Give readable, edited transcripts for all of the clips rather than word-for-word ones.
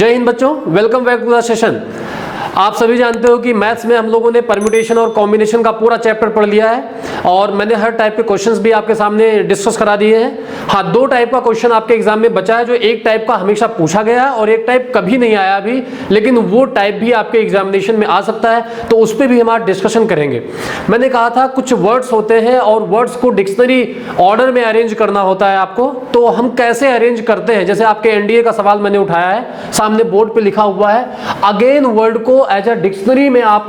जय हिंद बच्चों, welcome back to the session. आप सभी जानते हो कि मैथ्स में हम लोगों ने परम्यूटेशन और कॉम्बिनेशन का पूरा चैप्टर पढ़ लिया है और मैंने हर टाइप के क्वेश्चंस भी आपके सामने डिस्कस करा दिए हैं। हाँ, दो टाइप का क्वेश्चन आपके एग्जाम में बचा है, जो एक टाइप का हमेशा पूछा गया है और एक टाइप कभी नहीं आया अभी, लेकिन वो टाइप भी आपके एग्जामिनेशन में आ सकता है, तो उस पर भी हम आज डिस्कशन करेंगे। मैंने कहा था कुछ वर्ड्स होते हैं और वर्ड्स को डिक्शनरी ऑर्डर में अरेंज करना होता है आपको, तो हम कैसे अरेंज करते हैं। जैसे आपके एनडीए का सवाल मैंने उठाया है, सामने बोर्ड पे लिखा हुआ है अगेन वर्ड को एज अ डिक्शनरी में आप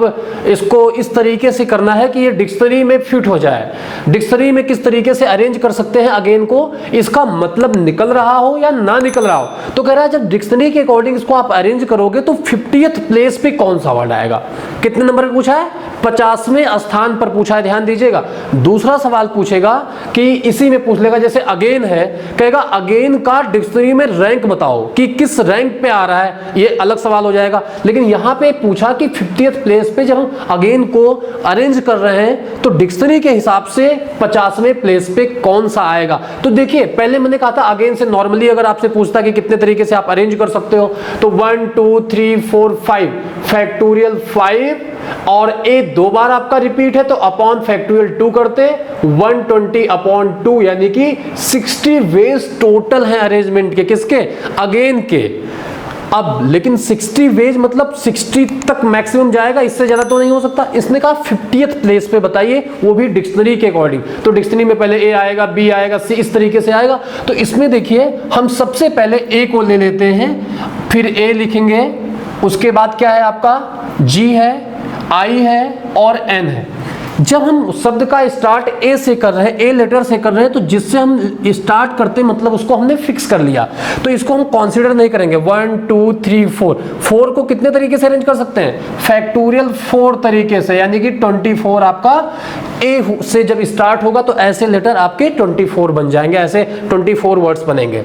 इसको इस तरीके से करना है कि ये डिक्शनरी में फिट हो जाए। डिक्शनरी में किस तरीके से अरेंज कर सकते हैं अगेन को, इसका मतलब निकल रहा हो या ना निकल रहा हो। तो कह रहा है जब डिक्शनरी के अकॉर्डिंग इसको आप अरेंज करोगे तो 50th प्लेस पे कौन सा वर्ड आएगा। कितने नंबर पे पूछा है? 50वें स्थान पर पूछा है, ध्यान दीजिएगा। दूसरा सवाल पूछेगा कि इसी में पूछ लेगा, जैसे अगेन है, कहेगा अगेन का डिक्शनरी में रैंक बताओ कि किस रैंक पे आ रहा है, ये अलग सवाल हो जाएगा। लेकिन यहां पे पूछा कि 50th प्लेस पे जब हम अगेन को अरेंज कर रहे हैं तो डिक्शनरी के हिसाब से 50वें प्लेस पे कौन सा आएगा। तो देखिए, पहले मैंने कहा था अगेन से नॉर्मली अगर आपसे पूछता कि कितने तरीके से आप अरेंज कर सकते हो, तो 1 2 3 4 5 फैक्टोरियल 5 और ए दो बार आपका रिपीट है तो अपॉन फैक्टोरियल 2 करते 120 अपॉन 2, यानी कि 60 वेज टोटल है अरेंजमेंट के, किसके? अगेन के। अब लेकिन 60 वेज मतलब 60 तक मैक्सिमम जाएगा, इससे ज्यादा तो नहीं हो सकता। इसने कहा 50th प्लेस पे बताइए, वो भी डिक्शनरी के अकॉर्डिंग। तो डिक्शनरी में पहले ए आएगा, बी आएगा, सी, इस तरीके से आएगा। तो इसमें देखिए हम सबसे पहले ए को ले लेते हैं, फिर ए लिखेंगे, उसके बाद क्या है आपका जी है, आई है और एन है। जब हम शब्द का स्टार्ट ए से कर रहे हैं, ए लेटर से कर रहे हैं, तो जिससे हम स्टार्ट करते मतलब उसको हमने फिक्स कर लिया, तो इसको हम कंसीडर नहीं करेंगे। 1 2 3 4 को कितने तरीके से अरेंज कर सकते हैं? फैक्टोरियल 4 तरीके से, यानी कि 24 आपका ए से जब स्टार्ट होगा तो ऐसे लेटर आपके 24 बन जाएंगे, ऐसे 24 वर्ड्स बनेंगे।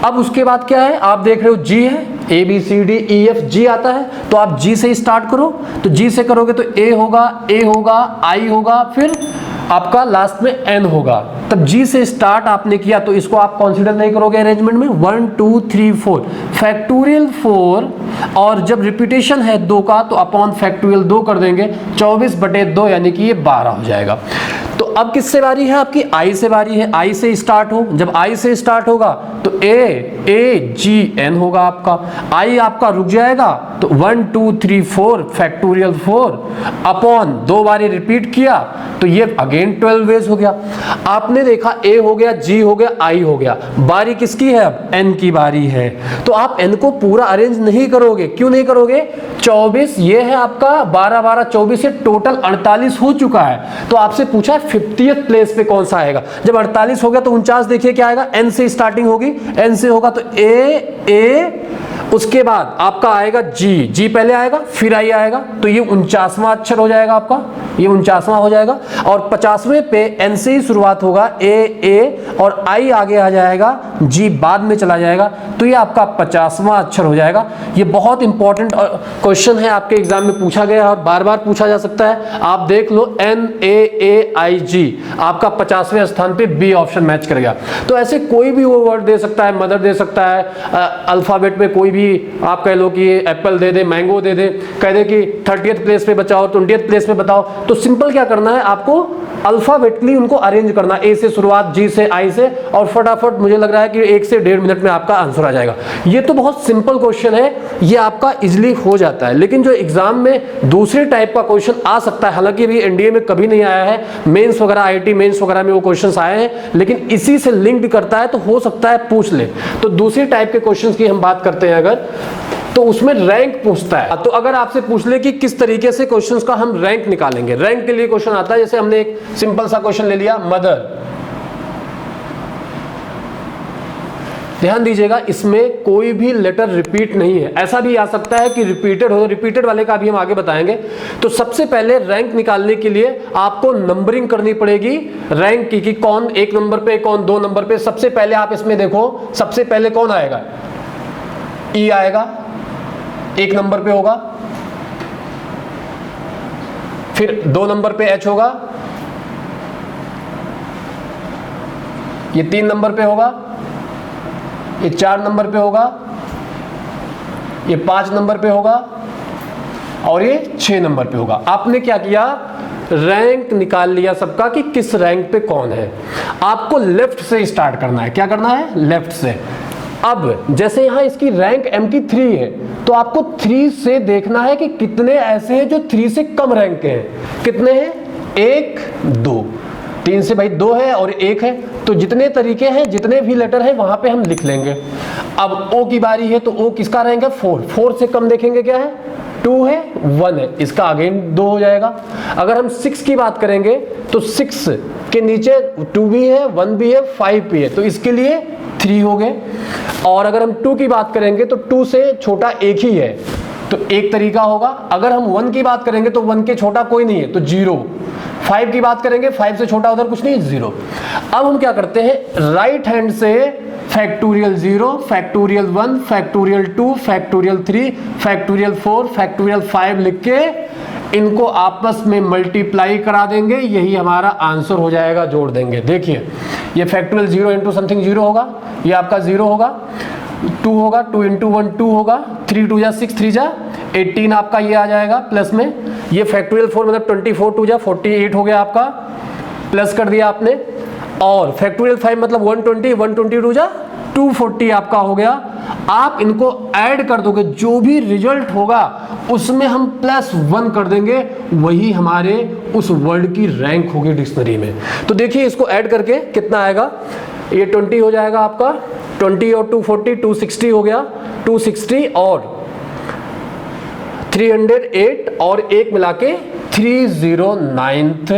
अब उसके बाद क्या है, आप देख रहे हो जी है, A B C D E F G आता है, तो आप जी से स्टार्ट करो। तो जी से करोगे तो ए होगा, आई होगा, फिर आपका लास्ट में एन होगा। तब जी से स्टार्ट आपने किया तो इसको आप कंसीडर नहीं करोगे अरेंजमेंट में। 1 2 3 4 फैक्टोरियल 4, और जब रिपीटेशन है 2 का तो अपॉन फैक्टोरियल 2 कर देंगे, 24/2 यानी कि ये 12 हो जाएगा। तो अब किससे बारी है? आपकी आई से बारी है। आई से स्टार्ट हो, जब आई से स्टार्ट होगा तो ए जी एन होगा आपका। आई आपका रुक जाएगा तो 1 2 3 4 फैक्टोरियल 4 अपॉन 2 बारी रिपीट किया तो ये अगेन 12 वेज हो गया। आपने देखा ए हो गया, जी हो गया, आई हो गया, बारी किसकी है? अब एन की बारी है। तो आप एन को पूरा अरेंज नहीं करोगे। क्यों नहीं करोगे? 24 ये है आपका, 12 12 24 से टोटल 48 हो चुका है। तो आपसे पूछा 50th प्लेस पे कौन सा आएगा। जब 48 हो गया तो 49 देखिए क्या आएगा, एन से स्टार्टिंग होगी, एन से होगा तो ए, उसके बाद आपका आएगा जी पहले आएगा, फिर आई आएगा, तो ये 49वां अक्षर हो जाएगा आपका, ये 49वां हो जाएगा। और 50वें पे एन से ही शुरुआत होगा, ए और आई आगे आ जाएगा, जी बाद में चला जाएगा, तो ये आपका 50वां अक्षर हो जाएगा। ये बहुत इंपॉर्टेंट क्वेश्चन है, आपके एग्जाम में पूछा गया और बार बार पूछा जा सकता है। आप देख लो NAAIG आपका 50वें स्थान पे बी ऑप्शन मैच कर गया। तो ऐसे कोई भी वो वर्ड दे सकता है, मदर दे सकता है, अल्फाबेट में कोई भी आप कह लो कि एप्पल दे दे, मैंगो दे दे, कह दे कि 30th प्लेस पे बचाओ, 20th प्लेस पे बताओ। तो सिंपल क्या करना है, आपको अल्फाबेटली उनको अरेंज करना, ए से शुरुआत, जी से, आई से, और फटाफट मुझे लग रहा है कि 1 से 1.5 मिनट में आपका आंसर आ जाएगा। ये तो बहुत सिंपल क्वेश्चन है, ये आपका इजिली हो जाता है। लेकिन जो एग्जाम में दूसरे टाइप का क्वेश्चन आ सकता है, हालांकि अभी एनडीए में कभी नहीं आया है, मेंस वगैरह आईआईटी मेंस वगैरह में वो क्वेश्चंस आए हैं, लेकिन इसी से लिंक्ड करता है तो हो सकता है पूछ ले। तो दूसरी टाइप के क्वेश्चंस की हम बात करते हैं अगर, तो उसमें रैंक पूछता है। तो अगर आपसे पूछ ले कि किस तरीके से क्वेश्चंस का हम रैंक निकालेंगे, रैंक के लिए क्वेश्चन आता है। जैसे हमने एक सिंपल सा क्वेश्चन ले लिया, मदर। ध्यान दीजिएगा, इसमें कोई भी लेटर रिपीट नहीं है। ऐसा भी आ सकता है कि रिपीटेड हो, रिपीटेड वाले का भी हम आगे बताएंगे। तो सबसे पहले रैंक निकालने के लिए आपको नंबरिंग करनी पड़ेगी रैंक की, कि कौन 1 नंबर पे, कौन 2 नंबर पे। सबसे पहले आप इसमें देखो, सबसे पहले कौन आएगा? ई आएगा, 1 नंबर पे होगा, फिर 2 नंबर पे एच होगा, ये 3 नंबर पे होगा, ये 4 नंबर पे होगा, ये 5 नंबर पे होगा और ये 6 नंबर पे होगा। आपने क्या किया, रैंक निकाल लिया सबका कि किस रैंक पे कौन है। आपको लेफ्ट से स्टार्ट करना है। क्या करना है, लेफ्ट से। अब जैसे यहां इसकी रैंक m की 3 है, तो आपको 3 से देखना है कि कितने ऐसे हैं जो 3 से कम रैंक के हैं। कितने हैं, 1 2, 3 से भाई 2 है और 1 है, तो जितने तरीके हैं, जितने भी लेटर है वहां पे हम लिख लेंगे। अब O की बारी है, तो O किसका रैंक है, 4 से कम देखेंगे क्या है, 2 है, 1 है, इसका अगेन 2 हो जाएगा। अगर हम 6 की बात करेंगे तो 6 के नीचे 2 भी है, 1 भी है, 5 भी है, तो इसके लिए 3 हो गए। और अगर हम 2 की बात करेंगे तो 2 से छोटा 1 ही है, तो एक तरीका होगा। अगर हम 1 की बात करेंगे तो 1 के छोटा कोई नहीं है, तो 0। 5 की बात करेंगे, 5 से छोटा उधर कुछ नहीं, 0। अब हम क्या करते हैं, राइट हैंड से factorial 0, factorial 1, factorial 2, factorial 3, factorial 4, factorial 5 लिख के इनको आपस में मल्टीप्लाई करा देंगे, यही हमारा आंसर हो जाएगा, जोड़ देंगे। देखिए ये फैक्टोरियल 0 इंटू समथिंग 0 होगा, ये आपका 0 होगा, 2 होगा, 2 इंटू 1 2 होगा, 3 2 जा 6, 3 जा 18 आपका ये आ जाएगा प्लस में। ये फैक्टोरियल 4 मतलब 24 2 जा 48 हो गया आपका, प्लस कर दिया आपने। और फैक्टोरियल 5 मतलब 120, 122 जा 240 आपका हो गया। आप इनको ऐड कर दोगे, जो भी रिजल्ट होगा उसमें हम +1 कर देंगे, वही हमारे उस वर्ड की रैंक होगी डिक्शनरी में। तो देखिए इसको ऐड करके कितना आएगा, ये 20 हो जाएगा आपका, 20 और 240 260 हो गया, 260 और 308 और 1 मिला के 309th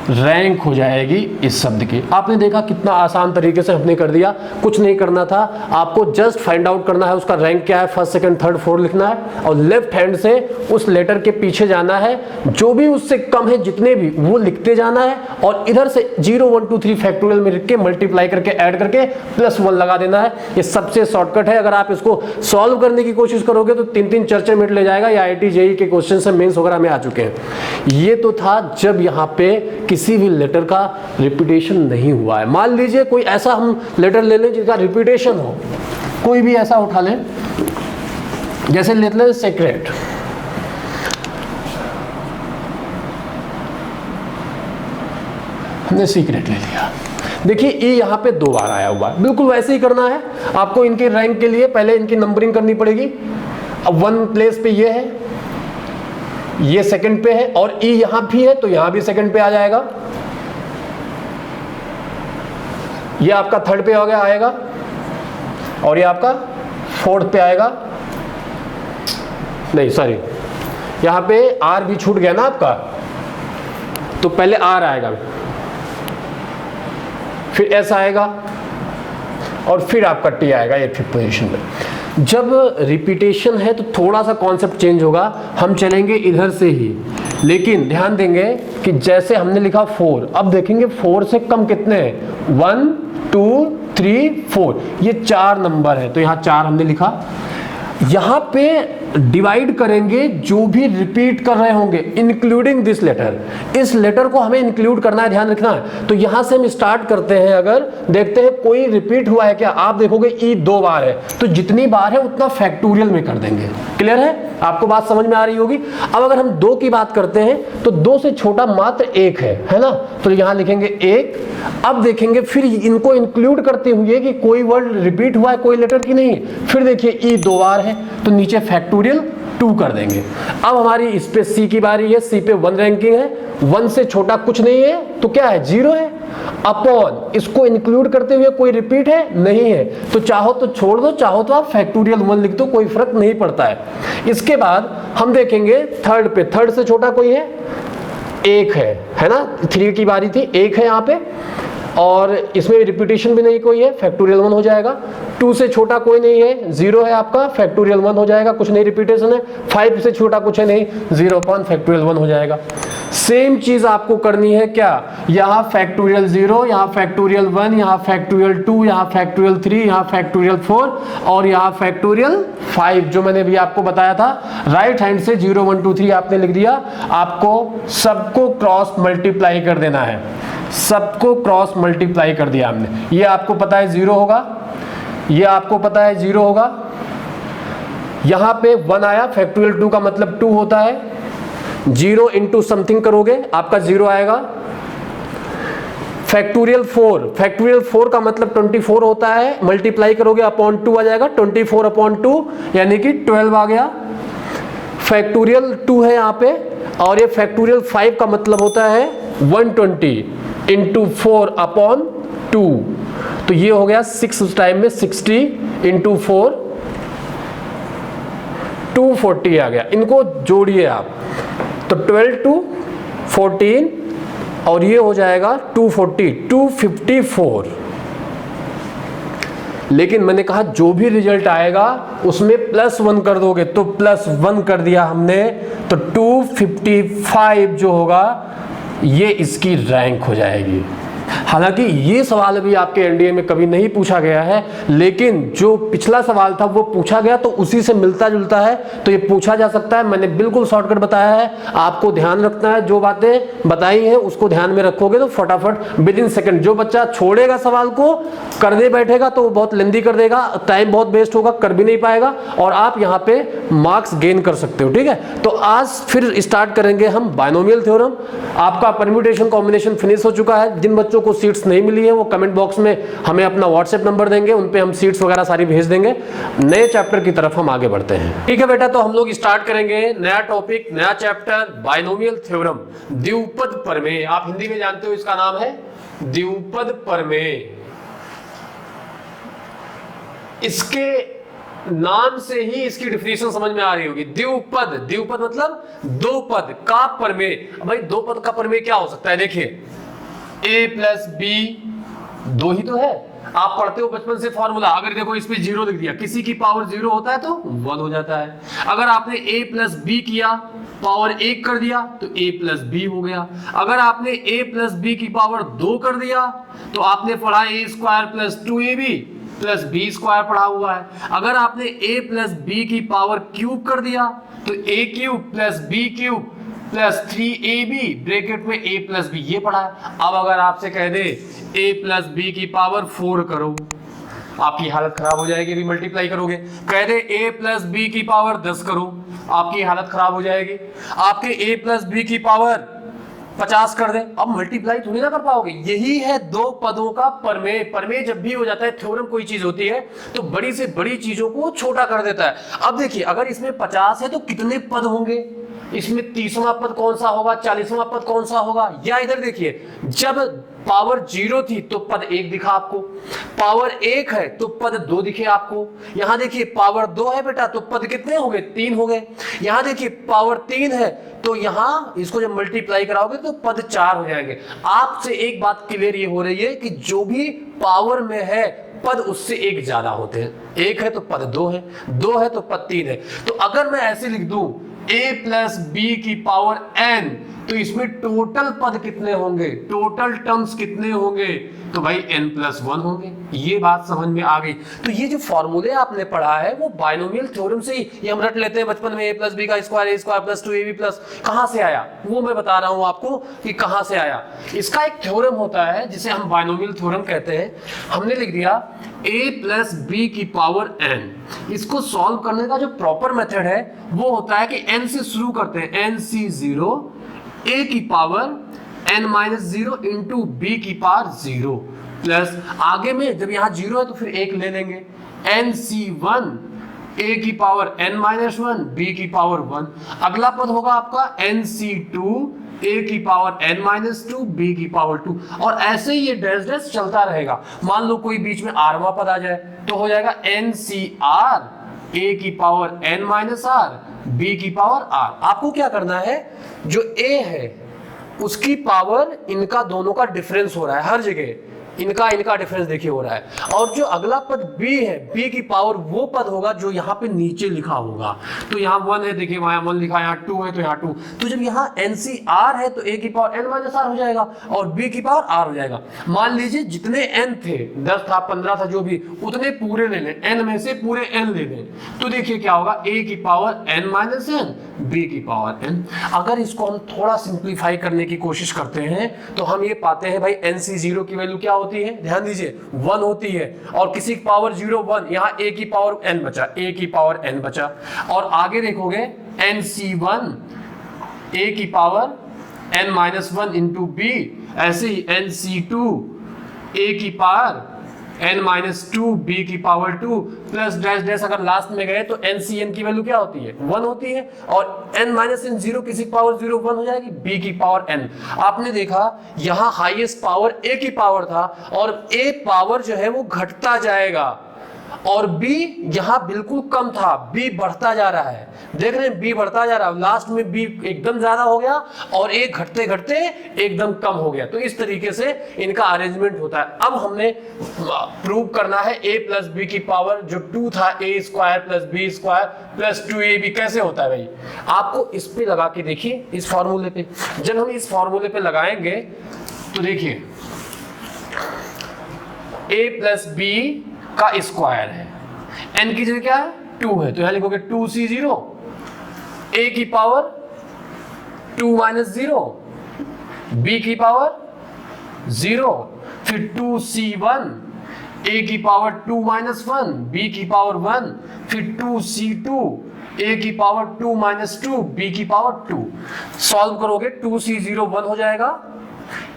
रैंक हो जाएगी इस शब्द की। आपने देखा कितना आसान तरीके से हमने कर दिया, कुछ नहीं करना था, आपको जस्ट फाइंड आउट करना है उसका रैंक क्या है, फर्स्ट सेकंड थर्ड फोर्थ लिखना है और लेफ्ट हैंड से उस लेटर के पीछे जाना है, जो भी उससे कम है जितने भी वो लिखते जाना है और इधर से 0 1 2 3 फैक्टोरियल में लिख के मल्टीप्लाई करके ऐड करके +1 लगा देना है। ये सबसे शॉर्टकट है। अगर आप इसको सॉल्व करने की कोशिश करोगे तो 3-3 4-4 मिनट ले जाएगा। ये IIT JEE के क्वेश्चन से मेंस वगैरह में आ चुके हैं। ये तो था जब यहाँ पे किसी भी लेटर का रिपीटेशन नहीं हुआ है। मान लीजिए कोई ऐसा हम लेटर ले लें जिसका रिपीटेशन हो, कोई भी ऐसा उठा लें, जैसे ले लें सेक्रेट, हमने सीक्रेट ले लिया। देखिए ई यहाँ पे 2 बार आया हुआ है, बिल्कुल वैसे ही करना है आपको। इनके रैंक के लिए पहले इनकी नंबरिंग करनी पड़ेगी। अब 1 प्लेस पे ये है, ये सेकंड पे है और ई यहां भी है तो यहां भी सेकंड पे आ जाएगा। ये आपका थर्ड पे हो गया आएगा और ये आपका फोर्थ पे आएगा। नहीं सॉरी, यहां पे आर भी छूट गया ना आपका, तो पहले आर आएगा, फिर एस आएगा और फिर आपका टी आएगा ये 5th पोजीशन में। जब रिपीटेशन है तो थोड़ा सा कॉन्सेप्ट चेंज होगा, हम चलेंगे इधर से ही, लेकिन ध्यान देंगे कि जैसे हमने लिखा 4, अब देखेंगे 4 से कम कितने हैं, 1 2 3 4, ये 4 नंबर है तो यहाँ 4 हमने लिखा। यहाँ पे डिवाइड करेंगे जो भी रिपीट कर रहे होंगे इंक्लूडिंग दिस लेटर, इस लेटर को हमें इंक्लूड करना है, ध्यान रखना है। तो यहां से हम स्टार्ट करते हैं, अगर देखते हैं कोई रिपीट हुआ है क्या, आप देखोगे ई 2 बार है तो जितनी बार है उतना फैक्टोरियल में कर देंगे। क्लियर है, आपको बात समझ में आ रही होगी। अब अगर हम 2 की बात करते हैं तो 2 से छोटा मात्र 1 है ना, तो यहां लिखेंगे 1। अब देखेंगे फिर इनको इंक्लूड करते हुए कि कोई वर्ड रिपीट हुआ है कोई लेटर की नहीं, फिर देखिए ई 2 बार है तो नीचे फैक्टोरियल 2 कर देंगे। अब हमारी इस पे सी की बारी है, सी पे 1 रैंकिंग है, 1 से छोटा कुछ नहीं है तो क्या है 0 है, अपॉन इसको इंक्लूड करते हुए कोई रिपीट है नहीं है, तो चाहो तो छोड़ दो, चाहो तो आप फैक्टोरियल 1 लिख दो, कोई फर्क नहीं पड़ता है। इसके बाद हम देखेंगे थर्ड पे, थर्ड से छोटा कोई है, 1 है ना, 3 की बारी थी, 1 है यहाँ पे और इसमें रिपीटेशन भी नहीं कोई है, फैक्टोरियल 1 हो जाएगा। 2 से छोटा कोई नहीं है, 0 है आपका, फैक्टोरियल 1 हो जाएगा, कुछ नहीं रिपीटेशन है। 5 से छोटा कुछ है नहीं, 0 अपॉन फैक्टोरियल 1 हो जाएगा। सेम चीज आपको करनी है क्या, यहाँ फैक्टोरियल 0, यहाँ फैक्टोरियल 1, यहाँ फैक्टोरियल 2, यहाँ फैक्टोरियल 3, यहाँ फैक्टोरियल 4 और यहाँ फैक्टोरियल 5, जो मैंने भी आपको बताया था। राइट हैंड से 0 1 2 3 आपने लिख दिया, आपको सबको क्रॉस मल्टीप्लाई कर देना है, सबको क्रॉस मल्टीप्लाई कर दिया हमने। ये आपको पता है 0 होगा, ये आपको पता है 0 होगा, यहां पे 1 आया, फैक्टोरियल 2 का मतलब 2 होता है, 0 इंटू समथिंग करोगे आपका 0 आएगा। फैक्टोरियल 4 का मतलब 24 होता है, मल्टीप्लाई करोगे अपॉन 2 आ जाएगा, 24 अपॉन 2 यानी कि 12 आ गया। फैक्टोरियल 2 है यहाँ पे, और ये फैक्टोरियल 5 का मतलब होता है 120 इंटू 4 अपॉन 2, तो ये हो गया 6 उस टाइम में, 60 इंटू 4 240 आ गया। इनको जोड़िए आप, तो 12 टू 14 और ये हो जाएगा 240, 254। लेकिन मैंने कहा जो भी रिजल्ट आएगा उसमें +1 कर दोगे, तो +1 कर दिया हमने, तो 255 जो होगा ये इसकी रैंक हो जाएगी। हालांकि ये सवाल अभी आपके एनडीए में कभी नहीं पूछा गया है, लेकिन जो पिछला सवाल था वो पूछा गया, तो उसी से मिलता जुलता है, तो ये पूछा जा सकता है। मैंने बिल्कुल शॉर्टकट बताया है, आपको ध्यान रखना है, जो बातें बताई हैं उसको ध्यान में रखोगे तो फटाफट विदिन सेकंड। जो बच्चा छोड़ेगा सवाल को, करने बैठेगा तो वो बहुत लेंदी कर देगा, टाइम बहुत वेस्ट होगा, कर भी नहीं पाएगा, और आप यहाँ पे मार्क्स गेन कर सकते हो। ठीक है, तो आज फिर स्टार्ट करेंगे हम बायनोमियल थ्योरम। आपका परम्यूटेशन कॉम्बिनेशन फिनिश हो चुका है। जिन बच्चों को सीट्स नहीं मिली है वो कमेंट बॉक्स में हमें अपना व्हाट्सएप नंबर देंगे, उन पे हम सीट्स वगैरह सारी भेज देंगे। नए चैप्टर की तरफ हम आगे बढ़ते हैं। ठीक है बेटा, तो हम लोग स्टार्ट करेंगे नया टॉपिक, नया चैप्टर, बायनोमियल थ्योरम, द्विपद प्रमेय। आप हिंदी में जानते हो इसका नाम है द्विपद प्रमेय। इसके नाम से ही इसकी डिफिनेशन समझ में आ रही होगी। द्विपद मतलब दो पद का प्रमेय। भाई दो पद का प्रमेय क्या हो सकता है? देखिए a प्लस बी, दो ही तो है, आप पढ़ते हो बचपन से फॉर्मूला। अगर देखो इस पे 0 लिख दिया, किसी की पावर 0 होता है तो 1 हो जाता है। अगर आपने a प्लस बी किया, पावर 1 कर दिया तो a प्लस बी हो गया। अगर आपने a प्लस बी की पावर 2 कर दिया तो आपने पढ़ा a square plus 2ab plus B square पढ़ा हुआ है। अगर आपने a प्लस बी की पावर क्यूब कर दिया तो a cube plus B cube plus 3ab bracket में a प्लस बी, ये पढ़ा है। अब अगर आपसे कह दे a प्लस बी की पावर 4 करो, आपकी हालत खराब हो जाएगी। भी मल्टीप्लाई करोगे, कह दे a प्लस बी की पावर 10 करो, आपकी हालत खराब हो जाएगी। आपके a प्लस बी की पावर 50 कर दे, अब मल्टीप्लाई थोड़ी ना कर पाओगे। यही है दो पदों का प्रमेय। प्रमेय जब भी हो जाता है, थ्योरम कोई चीज होती है तो बड़ी से बड़ी चीजों को छोटा कर देता है। अब देखिए अगर इसमें 50 है तो कितने पद होंगे? इसमें 30वां पद कौन सा होगा, 40वां पद कौन सा होगा? या इधर देखिए, जब पावर 0 थी तो पद 1 दिखा आपको, पावर 1 है तो पद 2 दिखे आपको। यहां देखिए पावर 2 है बेटा तो पद कितने हो गए? 3 हो गए। यहां देखिए पावर 3 है तो यहां इसको जब मल्टीप्लाई कराओगे तो पद 4 हो जाएंगे। आपसे एक बात क्लियर ये हो रही है कि जो भी पावर में है पद उससे 1 ज्यादा होते हैं। 1 है तो पद 2 है, 2 है तो पद 3 है। तो अगर मैं ऐसे लिख दूं a प्लस बी की पावर n, तो इसमें टोटल पद कितने होंगे, टोटल टर्म्स कितने होंगे? तो भाई n प्लस 1 होंगे। ये बात समझ में आ गई। तो ये जो फॉर्मूले आपने पढ़ा है वो बायनोमियल थ्योरम से ही, ये हम रट लेते हैं बचपन में, a प्लस बी का square, a square plus 2ab plus, कहां से आया वो मैं बता रहा हूं आपको कि कहां से आया। इसका एक थ्योरम होता है जिसे हम बायनोमियल थ्योरम कहते हैं। हमने लिख दिया a प्लस बी की पावर n। इसको सॉल्व करने का जो प्रॉपर मेथड है वो होता है कि n से शुरू करते हैं, nc0 a की power n minus 0 into B की पावर 0 प्लस, आगे में जब यहाँ 0 है तो फिर 1 ले लेंगे, nc1 a की पावर n माइनस 1 b की पावर 1। अगला पद होगा आपका nc2 a की पावर n माइनस 2 b की पावर 2, और ऐसे ही ये डैश डैश चलता रहेगा। मान लो कोई बीच में rवां पद आ जाए तो हो जाएगा ncr a की power n minus r b की पावर r। आपको क्या करना है, जो a है उसकी पावर, इनका दोनों का डिफरेंस हो रहा है हर जगह, इनका डिफरेंस देखिए हो रहा है। और जो अगला पद b है, b की पावर वो पद होगा जो यहाँ पे नीचे लिखा होगा। तो यहाँ 1 है, देखिए वहां 1 लिखा है, यहाँ 2 है तो यहाँ 2। तो जब यहाँ NCR है तो a की पावर n माइनस r हो जाएगा और b की पावर r हो जाएगा। मान लीजिए जितने n थे, 10 था 15 था, जो भी, उतने पूरे ले लें, n में से पूरे n ले लें। तो देखिए क्या होगा, a की power n minus n, b की पावर n। अगर इसको हम थोड़ा सिंप्लीफाई करने की कोशिश करते हैं तो हम ये पाते हैं भाई nc0 की वैल्यू क्या होती होती है, ध्यान दीजिए 1 होती है, और किसी की पावर 0 1, यहाँ a की पावर n बचा, a की पावर n बचा। और आगे देखोगे nc1 a की पावर n-1 इंटू b, ऐसे ही nc2 a की पावर n-2 b की पावर 2 प्लस डैश डैश, अगर लास्ट में गए तो ncn की वैल्यू क्या होती है 1 होती है, और n-n0 किसी की पावर 0 1 हो जाएगी, b की पावर n। आपने देखा यहां हाईएस्ट पावर a की पावर था, और a पावर जो है वो घटता जाएगा, और b यहां बिल्कुल कम था, b बढ़ता जा रहा है, देख रहे हैं b बढ़ता जा रहा है, लास्ट में b एकदम ज्यादा हो गया और a घटते घटते एकदम कम हो गया। तो इस तरीके से इनका अरेंजमेंट होता है। अब हमने प्रूव करना है a प्लस बी की पावर जो 2 था, a square plus B square plus 2ab कैसे होता है भाई। आपको इस पे लगा के देखिए, इस फॉर्मूले पे, जब हम इस फॉर्मूले पे लगाएंगे तो देखिए a प्लस बी का स्क्वायर है, n की जगह क्या है 2 है, तो यहां लिखोगे 2c0, a की पावर 2 - 0, b की पावर 0, फिर 2c1 a की पावर 2 - 1, b की पावर 1, फिर 2c2 a की पावर 2 - 2, b की पावर 2। सॉल्व करोगे 2c0 1 हो जाएगा,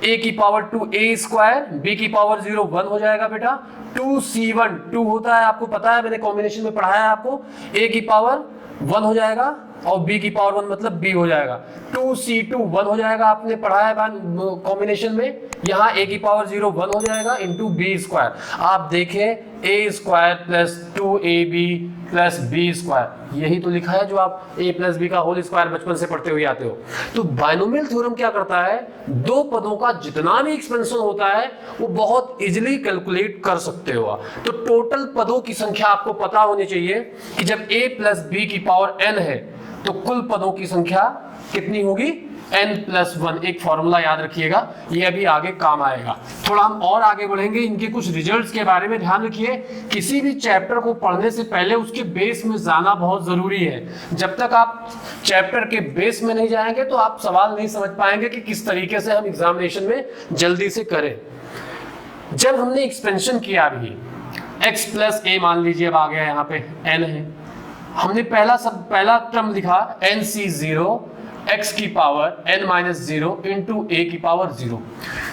a की पावर 2 a स्क्वायर, b की पावर 0 1 हो जाएगा बेटा, 2c1 2 होता है, आपको पता है, मैंने कॉम्बिनेशन में पढ़ाया है आपको, a की पावर 1 हो जाएगा और b की पावर 1 मतलब b हो जाएगा, 2c2 1 हो जाएगा, आपने पढ़ाया है कॉम्बिनेशन में, यहाँ a की पावर 0 1 हो जाएगा इंटू b स्क्वायर। आप देखें a square plus 2ab plus b square, यही तो लिखा है जो आप a प्लस बी का होल स्क्वायर बचपन से पढ़ते हुए आते हो। तो बाइनोमियल थ्योरम क्या करता है, दो पदों का जितना भी एक्सपेंशन होता है वो बहुत इजीली कैलकुलेट कर सकते हो। तो टोटल पदों की संख्या आपको पता होनी चाहिए कि जब a प्लस बी की पावर n है तो कुल पदों की संख्या कितनी होगी n+1। एक फॉर्मूला याद रखिएगा, ये अभी आगे काम आएगा। थोड़ा हम और आगे बढ़ेंगे, इनके कुछ रिजल्ट्स के बारे में ध्यान रखिए। किसी भी चैप्टर को पढ़ने से पहले उसके बेस में जाना बहुत जरूरी है। जब तक आप चैप्टर के बेस में नहीं जाएंगे तो आप सवाल नहीं समझ पाएंगे कि किस तरीके से हम एग्जामिनेशन में जल्दी से करें। जब हमने एक्सपेंशन किया अभी x प्लस a मान लीजिए, अब आ गया यहाँ पे n है, हमने पहला टर्म लिखा nc0 x की पावर n-0 इंटू a की पावर 0।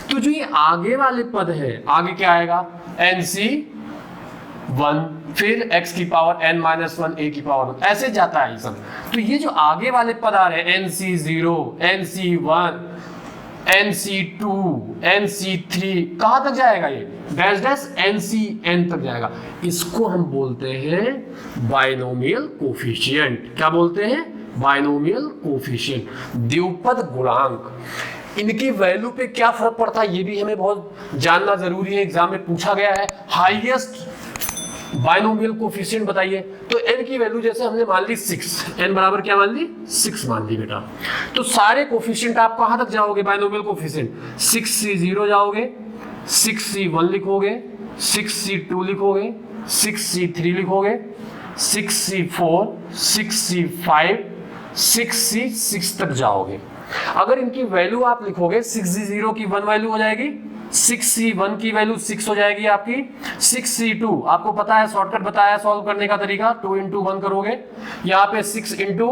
तो जो ये आगे वाले पद है, आगे क्या आएगा nc1, फिर x की पावर n-1 a की पावर 1, ऐसे जाता है सब। तो ये जो आगे वाले पद आ रहे हैं nc0 nc1 nc2 nc3, कहां तक जाएगा ये डैश डैश ncn तक जाएगा। इसको हम बोलते हैं बाइनोमियल कोफिशिएंट। क्या बोलते हैं, बाइनोमियल कोफिशिएंट, द्विपद गुणांक। इनकी वैल्यू पे क्या फर्क पड़ता है ये भी हमें बहुत जानना जरूरी है, एग्जाम में पूछा गया है। हाईएस्ट बाइनोमियल कोफिशिएंट बताइए, तो n की वैल्यू जैसे हमने मान ली 6, n बराबर क्या मान ली 6 मान ली बेटा। तो सारे कोफिशिएंट आप कहां तक जाओगे बाइनोमियल कोफिशिएंट, 6c0 जाओगे, 6c1 लिखोगे, 6c2 लिखोगे, 6c3 लिखोगे, 6c4 6c5 6c6 तक जाओगे। अगर इनकी वैल्यू आप लिखोगे 6c0 की 1 वैल्यू हो जाएगी, 6c1 की वैल्यू 6 हो जाएगी आपकी, 6c2 आपको पता है, शॉर्टकट बताया सॉल्व करने का तरीका, 2 into 1 करोगे, यहाँ पे 6 into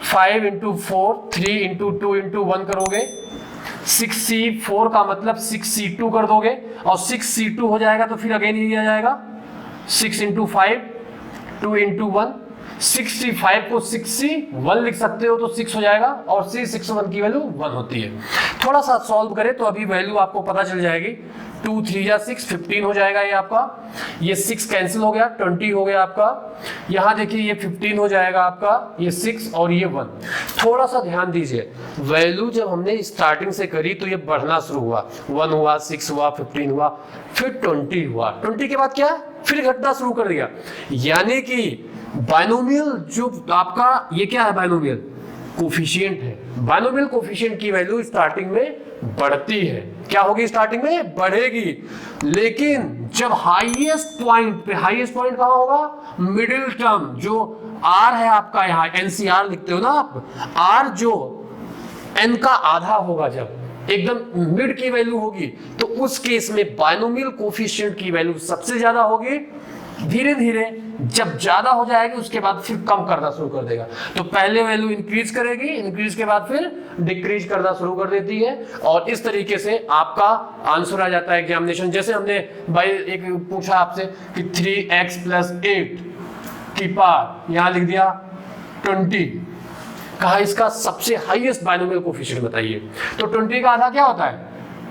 5 into 4 3 into 2 into 1 करोगे, 6c4 का मतलब 6c2 कर दोगे और 6c2 हो जाएगा तो फिर अगेन ये आ जाएगा 6 into 5 2 into 1, 65 को 6c1 लिख सकते हो तो 6 हो जाएगा और 661 की वैल्यू 1 होती है। थोड़ा सा सॉल्व करें तो अभी वैल्यू आपको पता चल जाएगी, 2 3 या 6 15 हो जाएगा ये आपका, ये 6 कैंसिल हो गया 20 हो गया आपका, यहाँ देखिए ये 15 हो जाएगा आपका, ये 6 और ये 1। थोड़ा सा ध्यान दीजिए, वैल्यू जब हमने स्टार्टिंग से करी तो ये बढ़ना शुरू हुआ, 1 हुआ 6 हुआ 15 हुआ फिर 20 हुआ, 20 के बाद क्या फिर घटना शुरू कर दिया। यानी कि बाइनोमियल जो आपका ये क्या है, बाइनोमियल कोफिशिएंट है। बाइनोमियल कोफिशिएंट की वैल्यू स्टार्टिंग में बढ़ती है, क्या होगी स्टार्टिंग में बढ़ेगी, लेकिन जब हाईएस्ट पॉइंट पे, हाईएस्ट पॉइंट कहां होगा, मिडिल टर्म जो आर है आपका, यहाँ एनसीआर लिखते हो ना आप, आर जो एन का आधा होगा, जब एकदम मिड की वैल्यू होगी, तो उस केस में बायनोमियल कोफिशिएंट की वैल्यू सबसे ज्यादा होगी। धीरे धीरे जब ज्यादा हो जाएगी उसके बाद फिर कम करना शुरू कर देगा। तो पहले वैल्यू इंक्रीज करेगी, इंक्रीज के बाद फिर डिक्रीज करना शुरू कर देती है, और इस तरीके से आपका आंसर आ जाता है एग्जामिनेशन। जैसे हमने भाई एक पूछा आपसे कि 3x + 8 की पावर यहां लिख दिया 20, कहा इसका सबसे हाईएस्ट बायनोमियल कोफिशिएंट बताइए। तो 20 का आधा क्या होता है?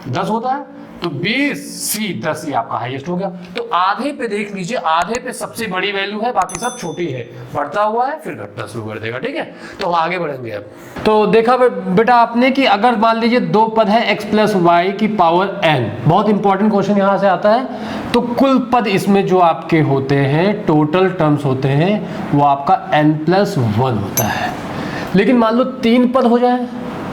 10 होता है, तो 20 सी 10 ही आपका हाईएस्ट हो गया। तो आधे पे देख लीजिए, आधे पे सबसे बड़ी वैल्यू है, बाकी सब छोटी है, बढ़ता हुआ है फिर घटना शुरू कर देगा। ठीक है, तो आगे बढ़ेंगे अब। तो देखा बेटा आपने कि अगर मान लीजिए दो पद है x + y की पावर n, बहुत इंपॉर्टेंट क्वेश्चन यहां से आता है, तो कुल पद इसमें जो आपके होते हैं, टोटल टर्म्स होते हैं, वो आपका n + 1 होता है। लेकिन मान लो 3 पद हो जाए,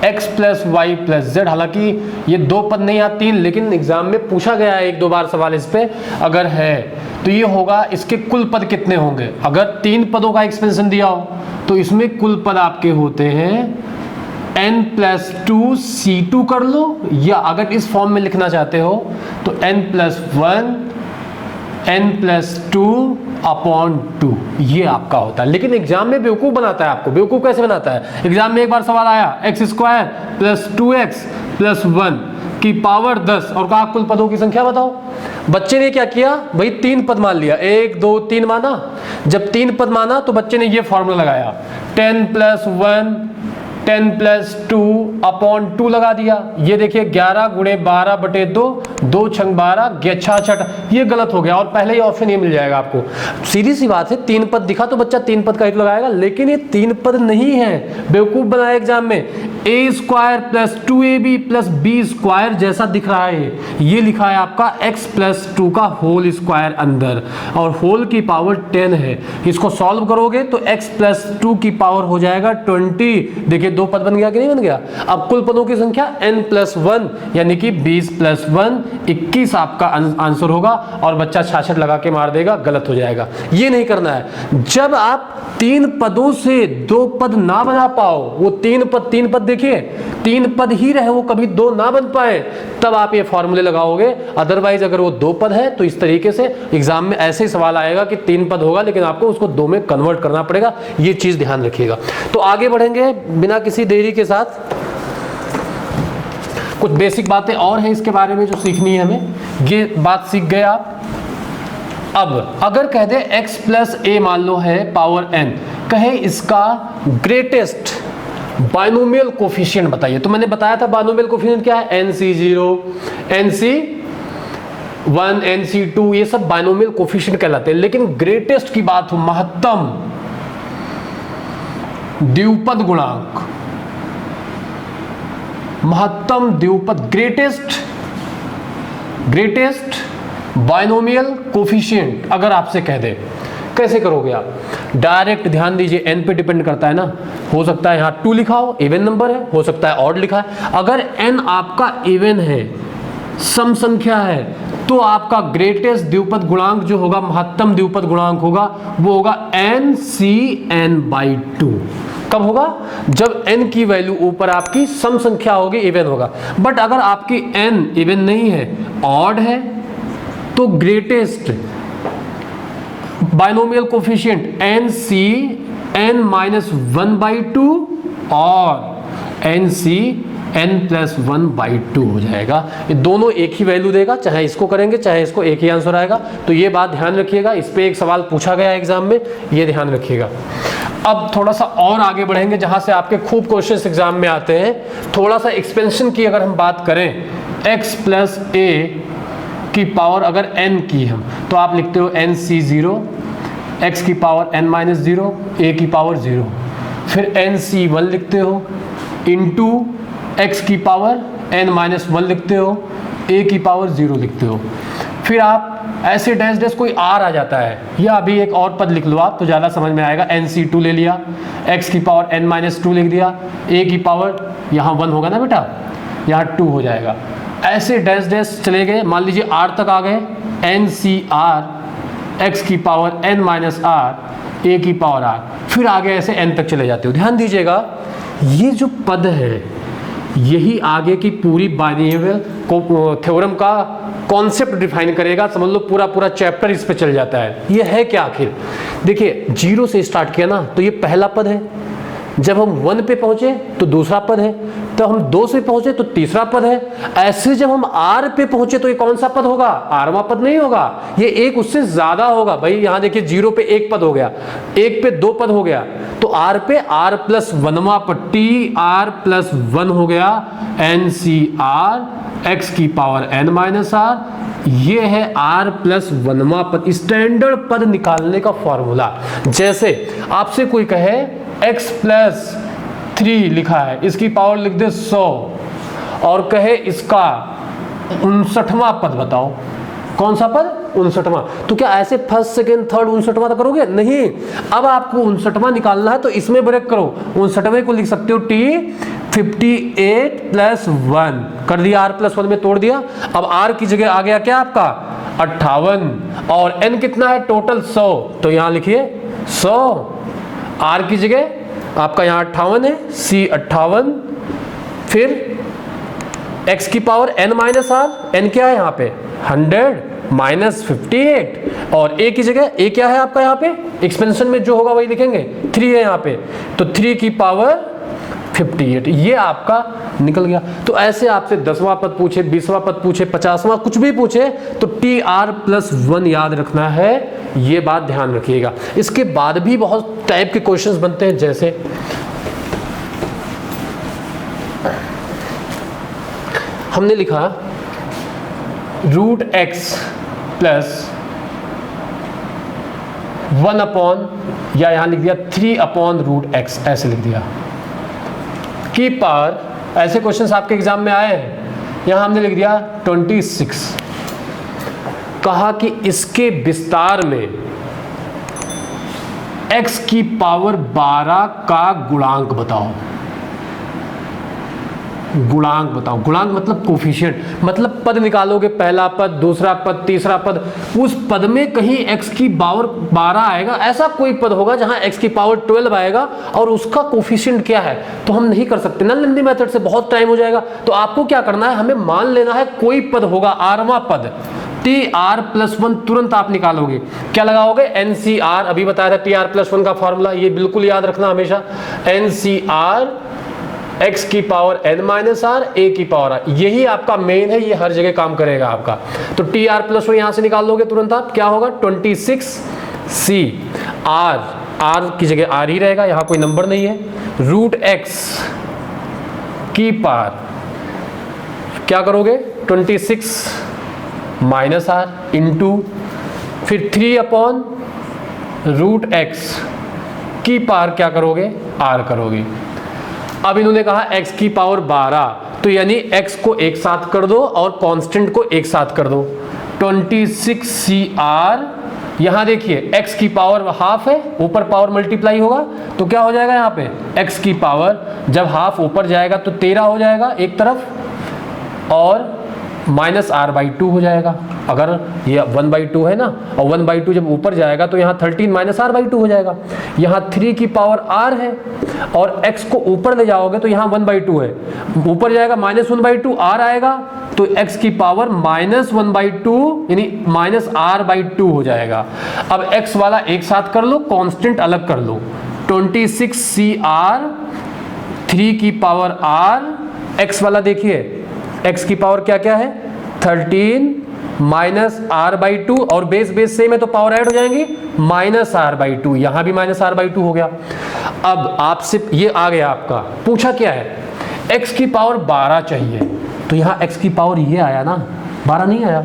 x + y + z, हालांकि ये 2 पद नहीं या 3, लेकिन एग्जाम में पूछा गया है 1-2 बार सवाल इस पे, अगर है तो ये होगा इसके कुल पद कितने होंगे। अगर 3 पदों का एक्सपेंशन दिया हो तो इसमें कुल पद आपके होते हैं n + 2 c2 कर लो, या अगर इस फॉर्म में लिखना चाहते हो तो n + 1 n + 2/2, ये आपका होता है। लेकिन एग्जाम में बेवकूफ बनाता है आपको। बेवकूफ कैसे बनाता है? एग्जाम में एक बार सवाल आया x² + 2x + 1 की पावर 10 और कहा कुल पदों की संख्या बताओ। बच्चे ने क्या किया भाई, 3 पद मान लिया, 1 2 3 माना। जब 3 पद माना तो बच्चे ने ये फॉर्मूला लगाया, 10 + 1 10 + 2/2 लगा दिया। ये देखिए 11 × 12/2, 2 × 12 66, ये गलत हो गया और पहले ही ऑप्शन ये मिल जाएगा आपको। सीधी सी बात है, 3 पद दिखा तो बच्चा 3 पद का ही लगाएगा, लेकिन ये 3 पद नहीं है, बेवकूफ बनाया एग्जाम में। a² + 2ab + b² जैसा दिख रहा है, ये लिखा है आपका x + 2 का होल स्क्वायर अंदर, और होल की पावर 10 है। इसको सॉल्व करोगे तो x + 2 की पावर हो जाएगा 20। देखिए 2 पद बन गया कि नहीं बन गया। अब कुल पदों की संख्या n + 1 यानी कि 20 + 1 21 आपका आंसर होगा, और बच्चा 66 लगा के मार देगा, गलत हो जाएगा। ये नहीं करना है। जब आप 3 पदों से 2 पद ना बना पाओ, वो 3 पद देखिए 3 पद ही रहे, वो कभी 2 ना बन पाए, तब आप ये फॉर्मूले लगाओगे। अदरवाइज अगर वो 2 पद है तो इस तरीके से एग्जाम में ऐसे ही सवाल आएगा कि 3 पद होगा, लेकिन आपको उसको 2 में कन्वर्ट करना पड़ेगा। ये चीज ध्यान रखिएगा। तो आगे बढ़ेंगे बिना किसी देरी के साथ। कुछ बेसिक बातें और हैं इसके बारे में जो सीखनी है हमें, ये बात सीख गए आप। अब अगर कह दे x + a मान लो है पावर n, कहे इसका ग्रेटेस्ट बायनोमियल कोफिशिएंट बताइए। तो मैंने बताया था बायनोमियल कोफिशिएंट क्या है, nc0 nc1 nc2, ये सब बायनोमियल कोफिशिएंट कहलाते हैं। लेकिन ग्रेटेस्ट की बात हो, महत्तम द्विपद गुणांक, महत्तम द्विपद, ग्रेटेस्ट बायनोमियल कोफिशिएंट अगर आपसे कह दे, कैसे करोगे आप? डायरेक्ट ध्यान दीजिए, n पे डिपेंड करता है ना। हो सकता है यहाँ 2 लिखा हो, इवन नंबर है, हो सकता है ऑड लिखा है। अगर n आपका इवन है, सम संख्या है, तो आपका ग्रेटेस्ट द्विपद गुणांक जो होगा, महत्तम द्विपद गुणांक होगा, वो होगा NCn/2। कब होगा? जब n की वैल्यू ऊपर आपकी सम संख्या होगी, इवन होगा। बट अगर आपकी n इवन नहीं है, ऑड है, तो ग्रेटेस्ट बायनोमियल कोफिशिएंट NCn-1/2 और NCn+1/2 हो जाएगा। ये दोनों एक ही वैल्यू देगा, चाहे इसको करेंगे चाहे इसको, एक ही आंसर आएगा। तो ये बात ध्यान रखिएगा, इस पे एक सवाल पूछा गया एग्जाम में, ये ध्यान रखिएगा। अब थोड़ा सा और आगे बढ़ेंगे, जहां से आपके खूब क्वेश्चंस एग्जाम में आते हैं। थोड़ा सा एक्सपेंशन की अगर हम बात करें, x + a की पावर अगर n की हम, तो आप लिखते हो nc0, x की पावर n-0, a की पावर 0, फिर nc1 लिखते हो, इंटू x की पावर n-1 लिखते हो, a की पावर 0 लिखते हो। फिर आप ऐसे डैश कोई r आ जाता है, या अभी एक और पद लिख लो आप तो ज़्यादा समझ में आएगा। nc2 ले लिया, x की पावर n-2 लिख दिया, a की पावर यहाँ 1 होगा ना बेटा, यहाँ 2 हो जाएगा। ऐसे डैश चले गए, मान लीजिए r तक आ गए, NCr, x की पावर n-r, a की पावर r, फिर आगे ऐसे n तक चले जाते हो। ध्यान दीजिएगा, ये जो पद है यही आगे की पूरी बाइनोमियल थ्योरम का कॉन्सेप्ट डिफाइन करेगा। समझ लो पूरा पूरा चैप्टर इस पे चल जाता है। ये है क्या आखिर? देखिए, 0 से स्टार्ट किया ना तो ये पहला पद है, जब हम 1 पे पहुंचे तो दूसरा पद है, तो हम 2 से पहुंचे तो तीसरा पद है। ऐसे जब हम R पे पहुंचे तो ये कौन सा पद होगा? आरवां पद नहीं होगा, ये एक उससे ज्यादा होगा। भाई यहां देखिए 0 पे 1 पद हो गया, 1 पे 2 पद हो गया, तो R पे R प्लस 1वां पद TR प्लस 1 हो गया NCR x की पावर n माइनस R। ये है R प्लस 1वां पद, स्टैंडर्ड पद निकालने का फॉर्मूला। जैसे आपसे कोई कहे x प्लस 3 लिखा है, इसकी पावर लिख दे 100 और कहे इसका 59वां पद बताओ, कौन सा पद? 59वां। तो क्या ऐसे फर्स्ट सेकेंड थर्ड 59वां तक करोगे? नहीं, अब आपको 59वां निकालना है तो इसमें ब्रेक करो। 59वें को लिख सकते हो t 58 प्लस 1 कर दिया, r प्लस 1 में तोड़ दिया। अब r की जगह आ गया क्या आपका 58 और n कितना है टोटल 100, तो यहां लिखिए 100। r की जगह आपका यहां 58 है, c 58, फिर x की power n minus r, n क्या है यहाँ पे 100 माइनस 58 और a की जगह a क्या है आपका यहाँ पे एक्सपेंशन में जो होगा वही लिखेंगे, 3 है यहाँ पे, तो 3 की पावर 58। ये आपका निकल गया। तो ऐसे आपसे 10वां पद पूछे, 20वां पद पूछे, 50वां कुछ भी पूछे तो TR प्लस 1 याद रखना है, ये बात ध्यान रखिएगा। इसके बाद भी बहुत टाइप के क्वेश्चंस बनते हैं, जैसे हमने लिखा रूट x प्लस 1 अपॉन, या यहां लिख दिया 3 अपॉन रूट x, ऐसे लिख दिया की पावर। ऐसे क्वेश्चंस आपके एग्जाम में आए हैं। यहां हमने लिख दिया 26, कहा कि इसके विस्तार में x की पावर 12 का गुणांक बताओ। गुणांक बताओ, गुणांक मतलब कोफिशिएंट, मतलब पद निकालोगे, पहला पद, दूसरा पद, तीसरा पद, उस पद में कहीं x की पावर 12 आएगा, ऐसा कोई पद होगा जहां x की पावर 12 आएगा और उसका कोफिशिएंट क्या है, तो हम नहीं कर सकते ना लेंदी मेथड से, बहुत टाइम हो जाएगा। तो आपको क्या करना है, हमें मान लेना है कोई पद होगा, आरवां पद TR प्लस 1 तुरंत आप निकालोगे। क्या लगाओगे? NCR, अभी बताया था TR प्लस 1 का फॉर्मूला, ये बिल्कुल याद रखना हमेशा, NCR x की power n minus r, a की पावर r, यही आपका मेन है, ये हर जगह काम करेगा आपका। तो TR प्लस 1 यहां से निकाल लोगे तुरंत आप, क्या होगा 26C, r की जगह r ही रहेगा, यहां कोई नंबर नहीं है, रूट x की पावर क्या करोगे 26 माइनस r इंटू फिर 3 अपॉन रूट x की पावर क्या करोगे r करोगे। अब इन्होंने कहा x की पावर 12, तो यानी x को एक साथ कर दो और कांस्टेंट को एक साथ कर दो, 26CR। यहां देखिए x की पावर हाफ है, ऊपर पावर मल्टीप्लाई होगा तो क्या हो जाएगा यहाँ पे x की पावर, जब हाफ ऊपर जाएगा तो 13 हो जाएगा एक तरफ और माइनस r/2 हो जाएगा। अगर ये 1/2 है ना, और 1/2 जब ऊपर जाएगा तो यहाँ 13 माइनस r/2 हो जाएगा। यहाँ 3 की पावर r है और x को ऊपर ले जाओगे तो यहाँ 1/2 है, ऊपर जाएगा माइनस 1/2 r आएगा, तो x की पावर माइनस 1/2 यानी माइनस r/2 हो जाएगा। अब x वाला एक साथ कर लो, कांस्टेंट अलग कर लो, 26CR 3 की पावर r, x वाला देखिए x की पावर क्या क्या है 13 माइनस r/2 और बेस बेस सेम है तो पावर ऐड हो जाएंगी, माइनस r/2, यहां भी माइनस r/2 हो गया। अब आपसे ये आ गया, आपका पूछा क्या है x की पावर 12 चाहिए, तो यहां x की पावर ये आया ना, 12 नहीं आया,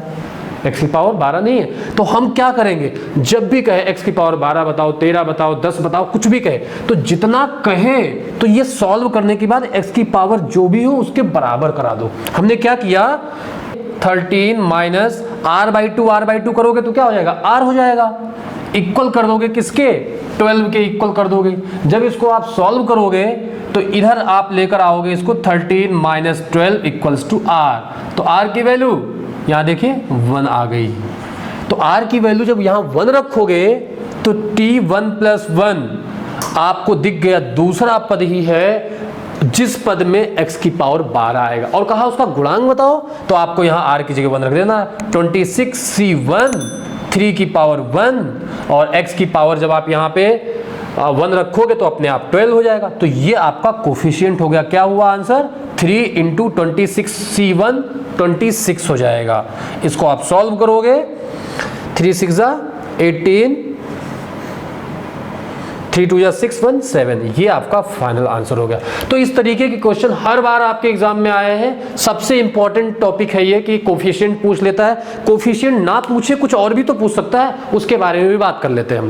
x की पावर 12 नहीं है। तो हम क्या करेंगे, जब भी कहे x की पावर 12 बताओ, 13 बताओ, 10 बताओ, कुछ भी कहे तो जितना कहे तो ये सॉल्व करने के बाद x की पावर जो भी हो उसके बराबर करा दो। हमने क्या किया 13 माइनस r/2 करोगे तो क्या हो जाएगा r हो जाएगा, इक्वल कर दोगे किसके 12 के इक्वल कर दोगे। जब इसको आप सॉल्व करोगे तो इधर आप लेकर आओगे इसको 13 माइनस 12 इक्वल्स टू r, तो r की वैल्यू यहाँ देखिए 1 आ गई। तो r की वैल्यू जब यहाँ 1 रखोगे तो T1 प्लस 1 आपको दिख गया, दूसरा पद ही है जिस पद में x की पावर 12 आएगा और कहा उसका गुणांक बताओ, तो आपको यहाँ r की जगह 1 रख देना। 26c1 3 की पावर 1 और x की पावर जब आप यहाँ पे 1 रखोगे तो अपने आप 12 हो जाएगा। तो ये आपका कोफिशिएंट हो गया। क्या हुआ आंसर? 3 × 26c1 26 हो जाएगा। इसको आप सॉल्व करोगे, 3 6 18, 3 2 6 1 7, ये आपका फाइनल आंसर हो गया। तो इस तरीके के क्वेश्चन हर बार आपके एग्जाम में आए हैं। सबसे इंपॉर्टेंट टॉपिक है ये कि कोफिशिएंट पूछ लेता है। कोफिशिएंट ना पूछे कुछ और भी तो पूछ सकता है, उसके बारे में भी बात कर लेते हैं हम।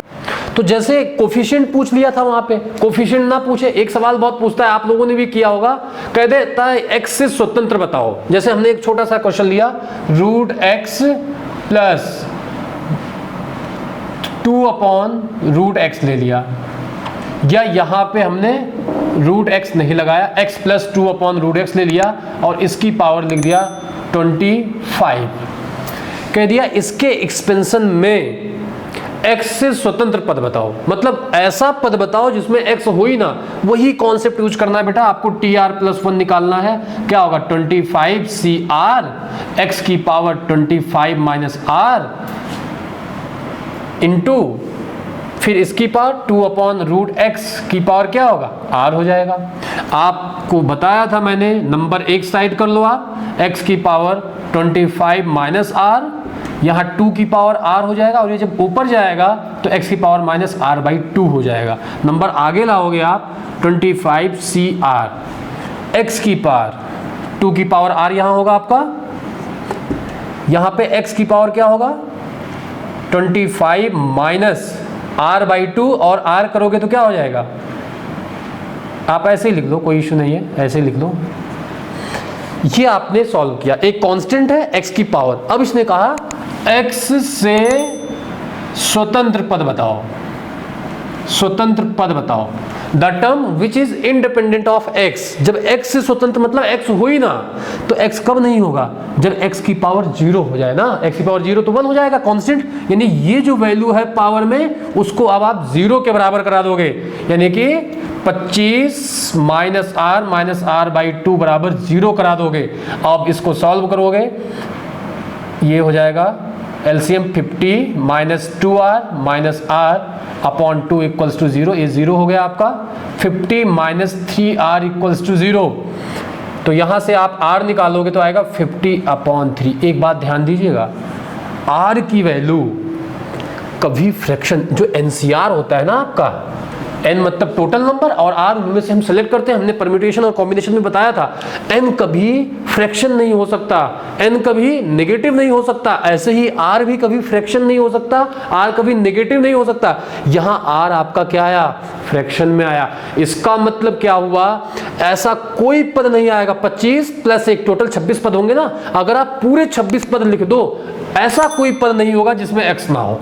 तो जैसे कोफिशिएंट पूछ लिया था वहां पे, कोफिशिएंट ना पूछे, एक सवाल बहुत पूछता है, आप लोगों ने भी किया होगा, कह देता है x से स्वतंत्र बताओ। जैसे हमने एक छोटा सा क्वेश्चन लिया, √x + 2/√x ले लिया, या यहां पे हमने √x नहीं लगाया, x + 2/√x ले लिया और इसकी पावर लिख दिया 25। कह दिया इसके एक्सपेंशन में x से स्वतंत्र पद बताओ, मतलब ऐसा पद बताओ जिसमें x हो ही ना। वही कॉन्सेप्ट यूज करना है बेटा, आपको tr+1 निकालना है। क्या होगा? 25cr x की पावर 25 - r इंटू फिर इसकी पावर 2/√x की पावर क्या होगा? r हो जाएगा। आपको बताया था मैंने, नंबर एक साइड कर लो आप, x की पावर 25 - r, यहाँ 2 की पावर r हो जाएगा और ये जब ऊपर जाएगा तो x की पावर -r/2 हो जाएगा। नंबर आगे लाओगे आप 25cr x की पावर 2 की पावर r यहाँ होगा आपका, यहाँ पे x की पावर क्या होगा? 25 - r/2 और r करोगे तो क्या हो जाएगा? आप ऐसे ही लिख लो, कोई इशू नहीं है, ऐसे ही लिख लो। ये आपने सॉल्व किया। एक कांस्टेंट है x की पावर। अब इसने कहा x से स्वतंत्र पद बताओ, स्वतंत्र पद बताओ, the term which is independent of x। जब x से स्वतंत्र मतलब x हो ही ना, तो x कब नहीं होगा? जब x की पावर 0 हो जाए ना। x की पावर 0 तो 1 हो जाएगा कांस्टेंट, यानी ये जो वैल्यू है पावर में उसको अब आप 0 के बराबर करा दोगे, यानी कि 25 - r -r/2 बराबर 0 करा दोगे। अब इसको सॉल्व करोगे, ये हो जाएगा एलसीएम 50 - 2r - r/2 = 0। ये 0 हो गया आपका। 50 - 3r = 0। तो यहां से आप r निकालोगे तो आएगा 50/3। एक बात ध्यान दीजिएगा, r की वैल्यू कभी फ्रैक्शन, जो एनसीआर होता है ना आपका, n मतलब टोटल नंबर और r उनमें से हम सेलेक्ट करते हैं। हमने परम्यूटेशन और कॉम्बिनेशन में बताया था, n कभी फ्रैक्शन नहीं हो सकता, n कभी नेगेटिव नहीं हो सकता, ऐसे ही r भी कभी फ्रैक्शन नहीं हो सकता, r कभी नेगेटिव नहीं हो सकता। यहाँ r आपका क्या आया? फ्रैक्शन में आया। इसका मतलब क्या हुआ? ऐसा कोई पद नहीं आएगा। 25 + 1 टोटल 26 पद होंगे ना, अगर आप पूरे 26 पद लिख दो, ऐसा कोई पद नहीं होगा जिसमें x ना हो।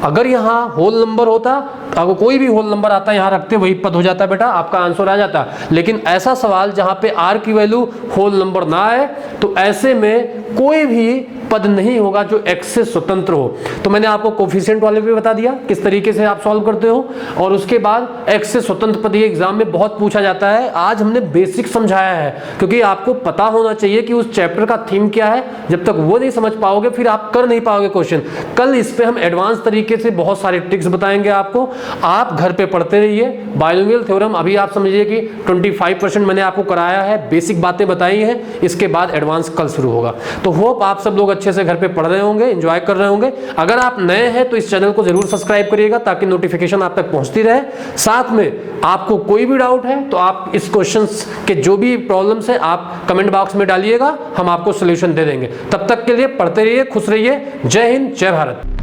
अगर यहाँ होल नंबर होता, अगर कोई भी होल नंबर आता यहाँ रखते, वही पद हो जाता बेटा, आपका आंसर आ जाता। लेकिन ऐसा सवाल जहाँ पे r की वैल्यू होल नंबर ना आए, तो ऐसे में कोई भी पद नहीं होगा जो x से स्वतंत्र हो। तो मैंने आपको कोफिशिएंट वाले भी बता दिया किस तरीके से आप सॉल्व करते हो, और उसके बाद x से स्वतंत्र पद ये एग्जाम में बहुत पूछा जाता है। आज हमने बेसिक समझाया है, क्योंकि आपको पता होना चाहिए कि उस चैप्टर का थीम क्या है। जब तक वो नहीं समझ पाओगे फिर आप कर नहीं पाओगे क्वेश्चन। कल इस पे हम एडवांस तरीके से बहुत सारे ट्रिक्स बताएंगे आपको, आप घर पे पढ़ते रहिए। बाइनोमियल थ्योरम अभी आप समझिए कि 25% मैंने आपको कराया है, बेसिक बातें बताई हैं, इसके बाद एडवांस कल शुरू होगा। तो होप आप सब लोग अच्छे से घर पे पढ़ रहे होंगे, एंजॉय कर रहे होंगे। अगर आप नए हैं तो इस चैनल को जरूर सब्सक्राइब करिएगा ताकि नोटिफिकेशन आप तक पहुंचती रहे। साथ में आपको कोई भी डाउट है तो आप इस क्वेश्चंस के जो भी प्रॉब्लम्स है आप कमेंट बॉक्स में डालिएगा, हम आपको सोल्यूशन दे देंगे। तब तक के लिए पढ़ते रहिए, खुश रहिए। जय हिंद, जय भारत।